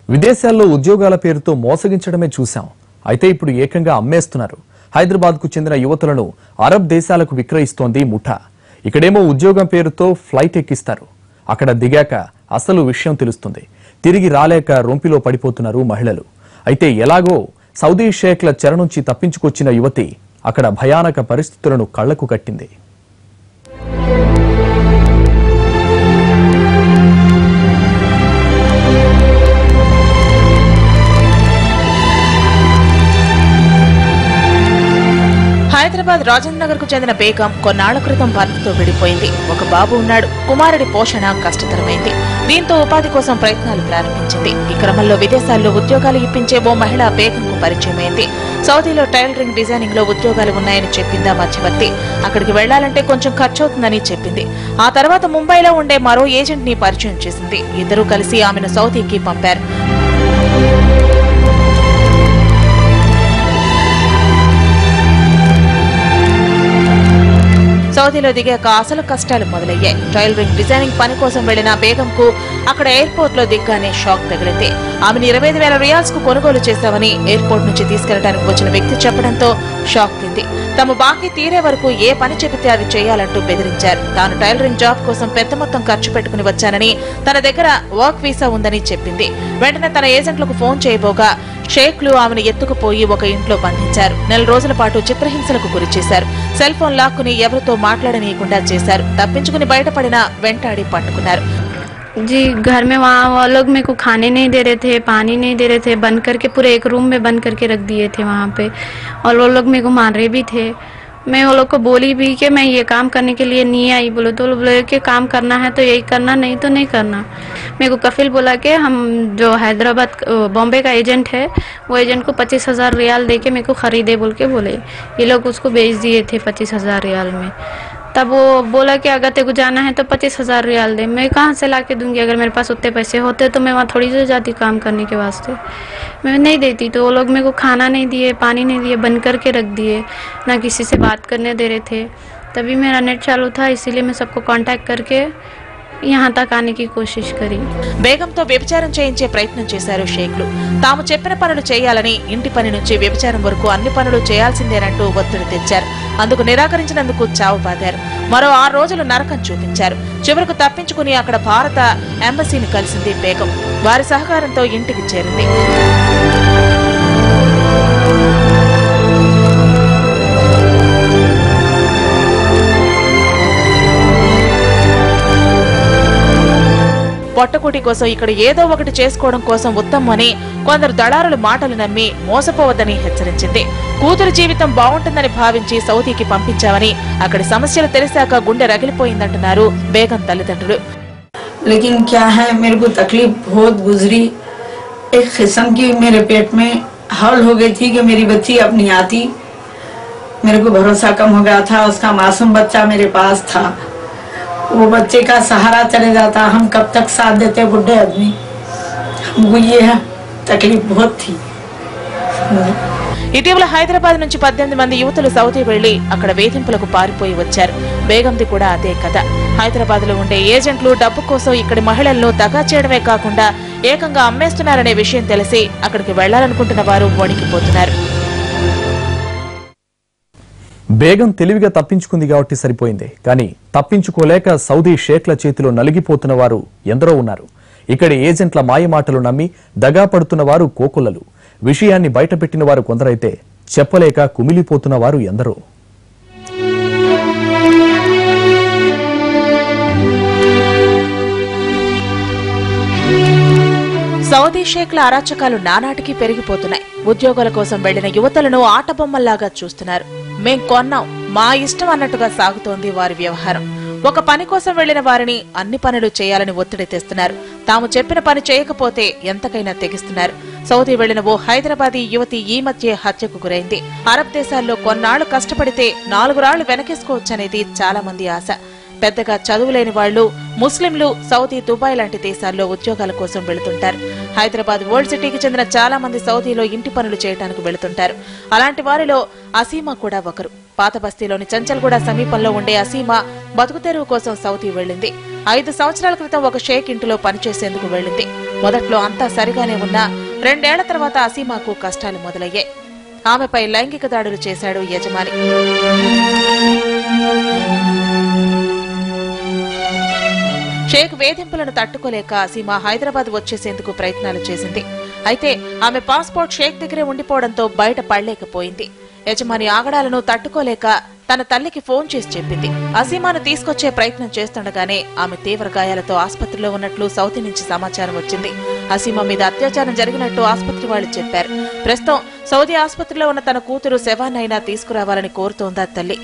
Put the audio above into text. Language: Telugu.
విదేశాల్లో ఉద్యోగాల పేరుతో మోసగించడమే చూశాం. అయితే ఇప్పుడు ఏకంగా అమ్మేస్తున్నారు. హైదరాబాద్కు చెందిన యువతులను అరబ్ దేశాలకు విక్రయిస్తోంది ముఠా. ఇక్కడేమో ఉద్యోగం పేరుతో ఫ్లైట్ ఎక్కిస్తారు. అక్కడ దిగాక అసలు విషయం తెలుస్తుంది. తిరిగి రాలేక రొంపిలో పడిపోతున్నారు మహిళలు. అయితే ఎలాగో సౌదీ షేక్ల చెర నుంచి తప్పించుకొచ్చిన యువతి అక్కడ భయానక పరిస్థితులను కళ్లకు కట్టింది. హైదరాబాద్ రాజేంద్ర నగర్ కు చెందిన బేగం కొన్నాళ్ల క్రితం భర్తతో విడిపోయింది. ఒక బాబు ఉన్నాడు. కుమారుడి పోషణ కష్టతరమైంది. దీంతో ఉపాధి కోసం ప్రయత్నాలు ప్రారంభించింది. ఈ క్రమంలో విదేశాల్లో ఉద్యోగాలు ఇప్పించే ఓ మహిళ బేగంకు పరిచయమైంది. సౌదీలో టైలరింగ్ డిజైనింగ్ లో ఉద్యోగాలు ఉన్నాయని చెప్పిందా మధ్యవర్తి. అక్కడికి వెళ్లాలంటే కొంచెం ఖర్చవుతుందని చెప్పింది. ఆ తర్వాత ముంబైలో ఉండే మరో ఏజెంట్ ని పరిచయం చేసింది. ఇద్దరూ కలిసి ఆమెను సౌదీకి పంపారు. సౌదీలో దిగాక అసలు కష్టాలు మొదలయ్యాయి. టైలరింగ్ డిజైనింగ్ పని కోసం వెళ్లిన బేగంకు అక్కడ ఎయిర్పోర్ట్ లో దిగ్గానే షాక్ తగిలింది. ఆమెను 25,000 రియాల్స్ కు కొనుగోలు చేశామని ఎయిర్పోర్ట్ నుంచి తీసుకెళ్లడానికి వచ్చిన వ్యక్తి చెప్పడంతో షాక్ తింది. తమ బాకీ తీరే వరకు ఏ పని చెబితే అది చేయాలంటూ బెదిరించారు. తాను టైలరింగ్ జాబ్ కోసం పెద్ద మొత్తం ఖర్చు పెట్టుకుని వచ్చానని, తన దగ్గర వర్క్ వీసా ఉందని చెప్పింది. వెంటనే తన ఏజెంట్లకు ఫోన్ చేయబోగా షేక్లు ఆమెను ఎత్తుకుపోయి ఒక ఇంట్లో బంధించారు. 4 రోజుల పాటు చిత్రహింసలకు గురి చేశారు. సెల్ ఫోన్ లాక్కుని ఎవరితో మాట్లాడనీయకుండా చేశారు. తప్పించుకుని బయటపడిన వెంటాడి పట్టుకున్నారు. जी घर में वहाँ वो लोग मेरे को खाने नहीं दे रहे थे, पानी नहीं दे रहे थे, बंद करके पूरे एक रूम में बंद करके रख दिए थे वहाँ पे। और वो लोग मेरे को मार रहे भी थे। मैं वो लोग को बोली भी कि मैं ये काम करने के लिए नहीं आई, बोलो तो बोले कि काम करना है तो यही करना, नहीं तो नहीं करना। मेरे को कफिल बोला कि हम जो हैदराबाद बॉम्बे का एजेंट है वो एजेंट को 25,000 रियाल दे के मेरे को खरीदे बोल के बोले। ये लोग उसको बेच दिए थे 25,000 रियाल में। तब वो बोला कि अगर तेरे को जाना है तो 25,000 रियाल दे। मैं कहाँ से ला के दूंगी? अगर मेरे पास उतने पैसे होते तो मैं वहाँ थोड़ी सी जाती काम करने के वास्ते। मैं नहीं देती। तो वो लोग मेरे को खाना नहीं दिए, पानी नहीं दिए, बंद करके रख दिए, ना किसी से बात करने दे रहे थे। तभी मेरा नेट चालू था, इसीलिए मैं सबको कांटेक्ट करके यहाँ तक आने की कोशिश करी। బేగంతో వ్యభిచారం చేయించే ప్రయత్నం చేశారు షేక్లు. తాము చెప్పిన పనులు చేయాలని, ఇంటి పని నుంచి వ్యభిచారం వరకు అన్ని పనులు చేయాల్సిందేనంటూ ఒత్తిడి తెచ్చారు. అందుకు నిరాకరించినందుకు చావు బాదారు. మరో 6 రోజులు నరకం చూపించారు. చివరకు తప్పించుకుని అక్కడ భారత ఎంబసీని కలిసింది బేగం. వారి సహకారంతో ఇంటికి చేరింది. పొట్టకూటి కోసం ఇక్కడ ఏదో ఒకటి చేసుకోవడం కోసం ఉత్తమని కొందరు దళారుల మాటలు నమ్మి మోసపోవద్దని హెచ్చరించింది. కూతురు జీవితం బాగుంటుందని భావించి సౌదీకి పంపించామని, అక్కడి సమస్యలు తెలిసాక గుండె రగిలిపోయిందంటున్నారు బేగం తల్లిదండ్రులు. लेकिन क्या है, मेरे को तकलीफ बहुत गुजरी। एक किस्म की मेरे पेट में हौल हो गई थी कि मेरी बच्ची अब नहीं आती। मेरे को भरोसा कम हो गया था। उसका मासूम बच्चा मेरे पास था। वो बच्चे का सहारा चले जाता, हम कब तक साथ देते बुढ़े आदमी। हमको ये है तकलीफ बहुत थी। ఇటీవల హైదరాబాద్ నుంచి 18 మంది యువతులు సౌదీ వెళ్లి అక్కడ వేధింపులకు పారిపోయి వచ్చారు. బేగంది కూడా అదే కథ. హైదరాబాద్ లో ఉండే ఏజెంట్లు డబ్బు కోసం ఇక్కడి మహిళలను దగా చేయడమే కాకుండా ఏకంగా అమ్మేస్తున్నారనే విషయం తెలిసి అక్కడికి వెళ్లాలనుకుంటున్న వారు వణికిపోతున్నారు. బేగం తెలివిగా తప్పించుకుంది కాబట్టి సరిపోయింది. కానీ తప్పించుకోలేక సౌదీ షేక్ల చేతిలో నలిగిపోతున్న వారు ఎందరో ఉన్నారు. ఇక్కడి ఏజెంట్ల మాయమాటలు నమ్మి దగా పడుతున్న వారు కోకొల్లలు. విషయాన్ని బయటపెట్టిన వారు కొందరైతే చెప్పలేక కుమిలిపోతున్న వారు ఎందరో. సౌదీ షేక్ల అరాచకాలు నానాటికి పెరిగిపోతున్నాయి. ఉద్యోగాల కోసం వెళ్లిన యువతలను ఆటబొమ్మల్లాగా చూస్తున్నారు. మేం కొన్నాం, మా ఇష్టం అన్నట్టుగా సాగుతోంది వారి వ్యవహారం. ఒక పని కోసం వెళ్లిన వారిని అన్ని పనులు చేయాలని ఒత్తిడి తెస్తున్నారు. తాము చెప్పిన పని చేయకపోతే ఎంతకైనా తెగిస్తున్నారు. సౌదీ వెళ్లిన ఓ హైదరాబాదీ యువతి ఈ మధ్య హత్యకు గురైంది. అరబ్ దేశాల్లో కొన్నాళ్లు కష్టపడితే 4 రాళ్లు వెనకేసుకోవచ్చనేది చాలా మంది ఆశ. పెద్దగా చదువులేని వాళ్లు, ముస్లింలు సౌదీ, దుబాయ్ లాంటి దేశాల్లో ఉద్యోగాల కోసం వెళుతుంటారు. హైదరాబాద్ వరల్డ్ సిటీకి చెందిన చాలా మంది సౌదీలో ఇంటి పనులు చేయడానికి వెళుతుంటారు. అలాంటి వారిలో అసీమా కూడా ఒకరు. పాత బస్తీలోని చంచల్గూడ సమీపంలో ఉండే అసీమా బతుకుతెరువు కోసం సౌదీ వెళ్లింది. 5 సంవత్సరాల క్రితం ఒక షేక్ ఇంటిలో పనిచేసేందుకు వెళ్లింది. మొదట్లో అంతా సరిగానే ఉన్నా 2 ఏళ్ల తర్వాత అసీమాకు కష్టాలు మొదలయ్యాయి. ఆమెపై లైంగిక దాడులు చేశాడు యజమాని. షేక్ వేధింపులను తట్టుకోలేక అసీమా హైదరాబాద్ వచ్చేసేందుకు ప్రయత్నాలు చేసింది. అయితే ఆమె పాస్పోర్ట్ షేక్ దగ్గరే ఉండిపోవడంతో బయట పడలేకపోయింది. యజమాని ఆగడాలను తట్టుకోలేక తన తల్లికి ఫోన్ చేసి చెప్పింది. అసీమాను తీసుకొచ్చే ప్రయత్నం చేస్తుండగానే ఆమె తీవ్ర గాయాలతో ఆసుపత్రిలో ఉన్నట్లు సౌదీ నుంచి సమాచారం వచ్చింది. అసీమా మీద అత్యాచారం జరిగినట్టు ఆసుపత్రి వాళ్లు చెప్పారు. ప్రస్తుతం సౌదీ ఆసుపత్రిలో ఉన్న తన కూతురు శవాన్నైనా తీసుకురావాలని కోరుతోందా తల్లి.